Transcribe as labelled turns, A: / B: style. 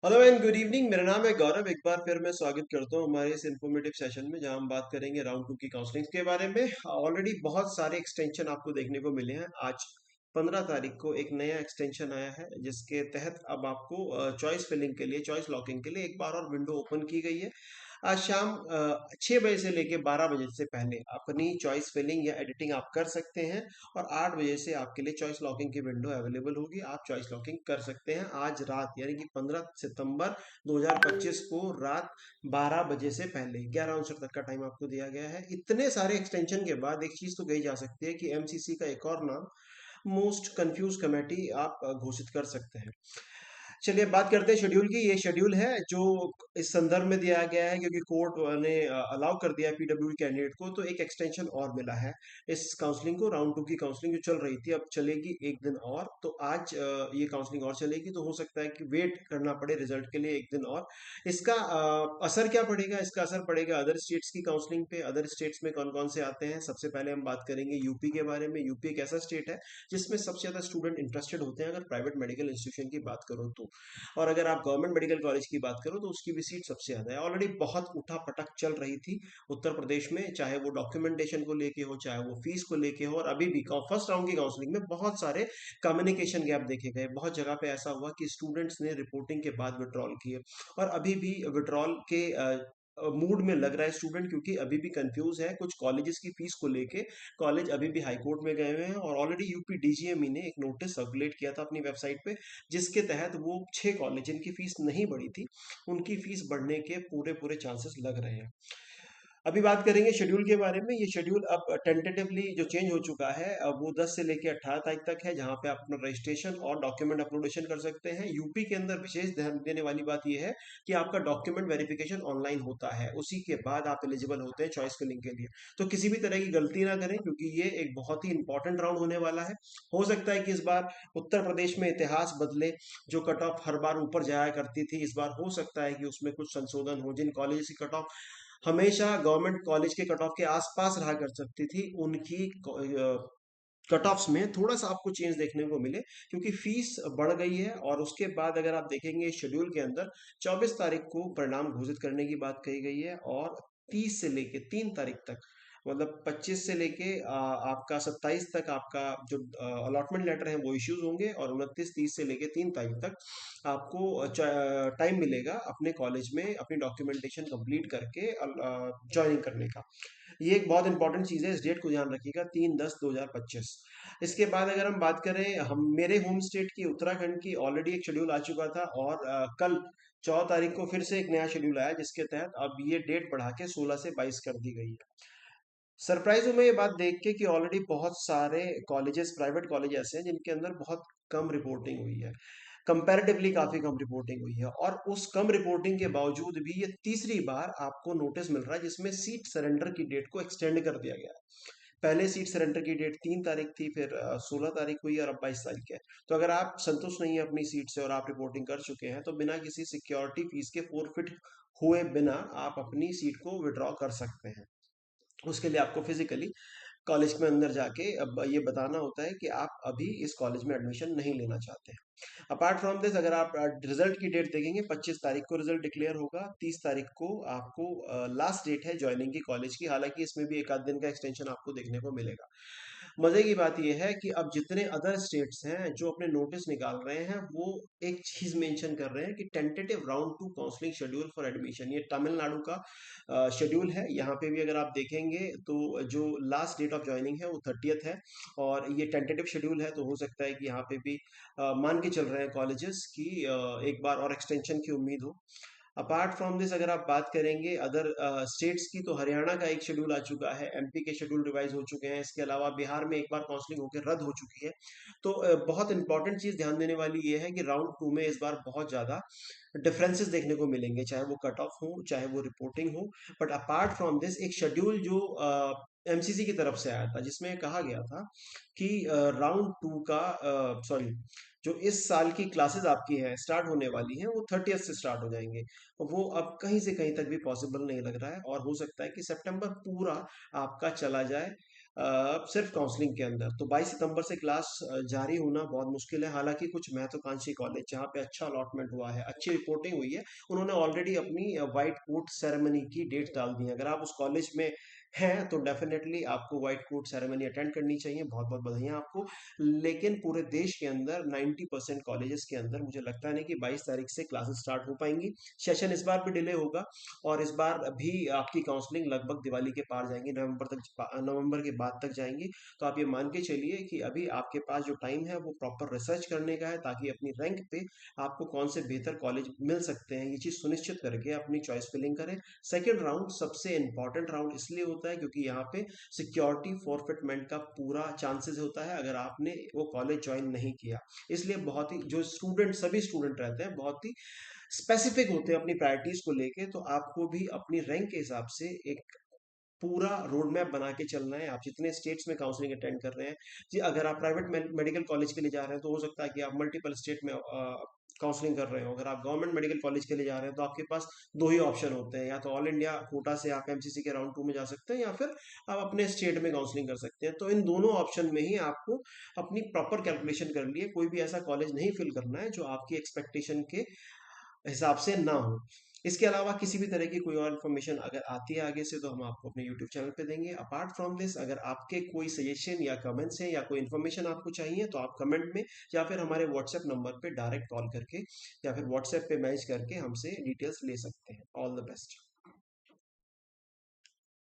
A: Hello and good evening. मेरा नाम है गौरव। एक बार फिर मैं स्वागत करता हूँ हमारे इस इन्फॉर्मेटिव सेशन में, जहाँ हम बात करेंगे राउंड टू की काउंसलिंग के बारे में। ऑलरेडी बहुत सारे एक्सटेंशन आपको देखने को मिले हैं। आज 15 तारीख को एक नया एक्सटेंशन आया है, जिसके तहत अब आपको चॉइस फिलिंग के लिए, चॉइस लॉकिंग के लिए एक बार और विंडो ओपन की गई है। आज शाम 6 बजे से लेके 12 बजे से पहले अपनी चॉइस फिलिंग या एडिटिंग आप कर सकते हैं। और 8 बजे से आपके लिए चॉइस लॉकिंग की विंडो अवेलेबल होगी। आप चॉइस लॉकिंग कर सकते हैं आज रात, यानी कि 15 सितंबर 2025 को रात 12 बजे से पहले 11 तक का टाइम आपको दिया गया है। इतने सारे एक्सटेंशन के बाद एक चीज तो कही जा सकती है कि एमसीसी का एक और नाम, मोस्ट कंफ्यूज कमेटी, आप घोषित कर सकते हैं। चलिए बात करते हैं शेड्यूल की। ये शेड्यूल है जो इस संदर्भ में दिया गया है क्योंकि कोर्ट ने अलाउ कर दिया है पीडब्ल्यूडी कैंडिडेट को, तो एक एक्सटेंशन और मिला है इस काउंसलिंग को। राउंड टू की काउंसलिंग जो चल रही थी अब चलेगी एक दिन और। तो आज ये काउंसलिंग और चलेगी, तो हो सकता है कि वेट करना पड़े रिजल्ट के लिए एक दिन और। इसका असर क्या पड़ेगा? इसका असर पड़ेगा अदर स्टेट्स की काउंसलिंग पे। अदर स्टेट्स में कौन कौन से आते हैं, सबसे पहले हम बात करेंगे यूपी के बारे में। यूपी एक ऐसा स्टेट है जिसमें सबसे ज्यादा स्टूडेंट इंटरेस्टेड होते हैं, अगर प्राइवेट मेडिकल इंस्टीट्यूशन की बात करो तो। और अगर आप गवर्नमेंट मेडिकल कॉलेज की बात करो तो उसकी भी सीट सबसे ज्यादा है। ऑलरेडी बहुत उठा पटक चल रही थी उत्तर प्रदेश में, चाहे वो डॉक्यूमेंटेशन को लेके हो, चाहे वो फीस को लेके हो। और अभी भी फर्स्ट राउंड की काउंसलिंग में बहुत सारे कम्युनिकेशन गैप देखे गए। बहुत जगह पे ऐसा हुआ कि स्टूडेंट्स ने रिपोर्टिंग के बाद विड्रॉल किए, और अभी भी विड्रॉल के मूड में लग रहा है स्टूडेंट, क्योंकि अभी भी कंफ्यूज है कुछ कॉलेजेस की फीस को लेके। कॉलेज अभी भी हाई कोर्ट में गए हुए हैं, और ऑलरेडी यूपी डीजीएमई ने एक नोटिस सर्कुलेट किया था अपनी वेबसाइट पे, जिसके तहत वो 6 कॉलेज जिनकी फीस नहीं बढ़ी थी, उनकी फीस बढ़ने के पूरे पूरे चांसेस लग रहे हैं। अभी बात करेंगे शेड्यूल के बारे में। ये शेड्यूल अब टेंटेटिवली जो चेंज हो चुका है, अब वो 10 से लेकर 18 तारीख तक है, जहां पे आप अपना रजिस्ट्रेशन और डॉक्यूमेंट अपलोडेशन कर सकते हैं। यूपी के अंदर विशेष ध्यान देने वाली बात यह है कि आपका डॉक्यूमेंट वेरिफिकेशन ऑनलाइन होता है, उसी के बाद आप एलिजिबल होते हैं चॉइस फिलिंग के लिए। तो किसी भी तरह की गलती ना करें, क्योंकि ये एक बहुत ही इंपॉर्टेंट राउंड होने वाला है। हो सकता है कि इस बार उत्तर प्रदेश में इतिहास बदले। जो कट ऑफ हर बार ऊपर जाया करती थी, इस बार हो सकता है कि उसमें कुछ संशोधन हो। जिन कॉलेज की कट ऑफ हमेशा गवर्नमेंट कॉलेज के कट ऑफ के आसपास रहा कर सकती थी, उनकी कट ऑफ्स में थोड़ा सा आपको चेंज देखने को मिले, क्योंकि फीस बढ़ गई है। और उसके बाद अगर आप देखेंगे शेड्यूल के अंदर 24 तारीख को परिणाम घोषित करने की बात कही गई है, और 30 से लेके 3 तारीख तक, मतलब 25 से लेके आपका 27 तक आपका जो अलॉटमेंट लेटर है वो इश्यूज होंगे, और 29 30 से लेके 3 तारीख तक आपको टाइम मिलेगा अपने कॉलेज में अपनी डॉक्यूमेंटेशन कंप्लीट करके ज्वाइनिंग करने का। ये एक बहुत इंपॉर्टेंट चीज़ है, इस डेट को ध्यान रखिएगा, 3/10/2025। इसके बाद अगर हम बात करें हम मेरे होम स्टेट की उत्तराखंड की, ऑलरेडी एक शेड्यूल आ चुका था, और कल 14 तारीख को फिर से एक नया शेड्यूल आया, जिसके तहत अब ये डेट बढ़ा के 16 से 22 कर दी गई है। सरप्राइज हूं मैं ये बात देख के कि ऑलरेडी बहुत सारे कॉलेजेस, प्राइवेट कॉलेज ऐसे हैं जिनके अंदर बहुत कम रिपोर्टिंग हुई है। कंपैरेटिवली काफी कम रिपोर्टिंग हुई है, और उस कम रिपोर्टिंग के बावजूद भी ये तीसरी बार आपको नोटिस मिल रहा है जिसमें सीट सरेंडर की डेट को एक्सटेंड कर दिया गया है। पहले सीट सरेंडर की डेट 3 तारीख थी, फिर 16 तारीख हुई, और अब 22 तारीख है। तो अगर आप संतुष्ट नहीं है अपनी सीट से और आप रिपोर्टिंग कर चुके हैं, तो बिना किसी सिक्योरिटी फीस के फोरफिट हुए बिना आप अपनी सीट को विड्रॉ कर सकते हैं। उसके लिए आपको फिजिकली कॉलेज में अंदर जाके अब ये बताना होता है कि आप अभी इस कॉलेज में एडमिशन नहीं लेना चाहते हैं। अपार्ट फ्रॉम दिस, अगर आप रिजल्ट की डेट देखेंगे, 25 तारीख को रिजल्ट डिक्लेयर होगा। 30 तारीख को आपको लास्ट डेट है ज्वाइनिंग की कॉलेज की। हालांकि इसमें भी एक आध दिन का एक्सटेंशन आपको देखने को मिलेगा। मजे की बात यह है कि अब जितने अदर स्टेट्स हैं जो अपने नोटिस निकाल रहे हैं, वो एक चीज मेंशन कर रहे हैं कि tentative round to counselling schedule for admission. ये तमिलनाडु का शेड्यूल है। यहाँ पे भी अगर आप देखेंगे तो जो लास्ट डेट ऑफ ज्वाइनिंग है वो 30th है, और ये टेंटेटिव शेड्यूल है। तो हो सकता है कि यहाँ पे भी मान के चल रहे हैं कॉलेजेस की एक बार और एक्सटेंशन की उम्मीद हो। अपार्ट फ्रॉम दिस, अगर आप बात करेंगे अदर स्टेट्स की, तो हरियाणा का एक शेड्यूल आ चुका है, एमपी के शेड्यूल रिवाइज हो चुके हैं, इसके अलावा बिहार में एक बार काउंसलिंग होकर रद्द हो चुकी है। तो बहुत इंपॉर्टेंट चीज ध्यान देने वाली ये है कि राउंड टू में इस बार बहुत ज्यादा डिफरेंसेस देखने को मिलेंगे, चाहे वो कट ऑफ हो, चाहे वो रिपोर्टिंग हो। बट अपार्ट फ्रॉम दिस, एक शेड्यूल जो एमसीसी की तरफ से आया था, जिसमें कहा गया था कि राउंड टू का, सॉरी, जो इस साल की क्लासेस आपकी हैं स्टार्ट होने वाली हैं, वो 30th से स्टार्ट हो जाएंगे। वो अब कहीं से कहीं तक भी पॉसिबल नहीं लग रहा है, और हो सकता है कि सितंबर पूरा आपका चला जाए सिर्फ काउंसलिंग के अंदर। तो 22 सितंबर से क्लास जारी होना बहुत मुश्किल है। हालांकि कुछ महत्वाकांक्षी कॉलेज जहाँ पे अच्छा अलॉटमेंट हुआ है, अच्छी रिपोर्टिंग हुई है, उन्होंने ऑलरेडी अपनी व्हाइट कोट सेरेमनी की डेट डाल दी है। अगर आप उस कॉलेज में हैं तो डेफिनेटली आपको व्हाइट कोट सेरेमनी अटेंड करनी चाहिए, बहुत बहुत बधाइयाँ आपको। लेकिन पूरे देश के अंदर 90% कॉलेजेस के अंदर मुझे लगता नहीं कि 22 तारीख से क्लासेस स्टार्ट हो पाएंगी। सेशन इस बार भी डिले होगा और इस बार भी आपकी काउंसलिंग लगभग दिवाली के पार जाएंगी, नवंबर के बाद तक जाएंगी। तो आप ये मान के चलिए कि अभी आपके पास जो टाइम है वो प्रॉपर रिसर्च करने का है, ताकि अपनी रैंक पे आपको कौन से बेहतर कॉलेज मिल सकते हैं ये चीज़ सुनिश्चित करके अपनी चॉइस फिलिंग करें। सेकेंड राउंड सबसे इंपॉर्टेंट राउंड इसलिए होता है क्योंकि यहाँ पे सिक्योरिटी फॉरफिटमेंट का पूरा चांसेस होता है अगर आपने वो कॉलेज ज्वाइन नहीं किया। इसलिए बहुत ही जो स्टूडेंट सभी स्टूडेंट रहते हैं बहुत ही स्पेसिफिक होते हैं अपनी प्रायोरिटीज को लेके। तो आपको भी अपनी रैंक के हिसाब से एक पूरा रोड मैप बना के चलना है। आप जितने स्टेट्स में काउंसलिंग अटेंड कर रहे हैं जी, अगर आप प्राइवेट मेडिकल कॉलेज के लिए जा रहे हैं तो हो सकता है कि आप मल्टीपल स्टेट में काउंसलिंग कर रहे हो। अगर आप गवर्नमेंट मेडिकल कॉलेज के लिए जा रहे हैं तो आपके पास दो ही ऑप्शन होते हैं, या तो ऑल इंडिया कोटा से आप एमसीसी के राउंड 2 में जा सकते हैं, या फिर आप अपने स्टेट में काउंसलिंग कर सकते हैं। तो इन दोनों ऑप्शन में ही आपको अपनी प्रॉपर कैलकुलेशन कर लिए कोई भी ऐसा कॉलेज नहीं फिल करना है जो आपकी एक्सपेक्टेशन के हिसाब से ना हो। इसके अलावा किसी भी तरह की कोई और इन्फॉर्मेशन अगर आती है आगे से तो हम आपको अपने यूट्यूब चैनल पे देंगे। अपार्ट फ्रॉम दिस, अगर आपके कोई सजेशन या कमेंट्स हैं या कोई इन्फॉर्मेशन आपको चाहिए तो आप कमेंट में या फिर हमारे व्हाट्सएप नंबर पे डायरेक्ट कॉल करके या फिर व्हाट्सएप पे मैसेज करके हमसे डिटेल्स ले सकते हैं। All the best.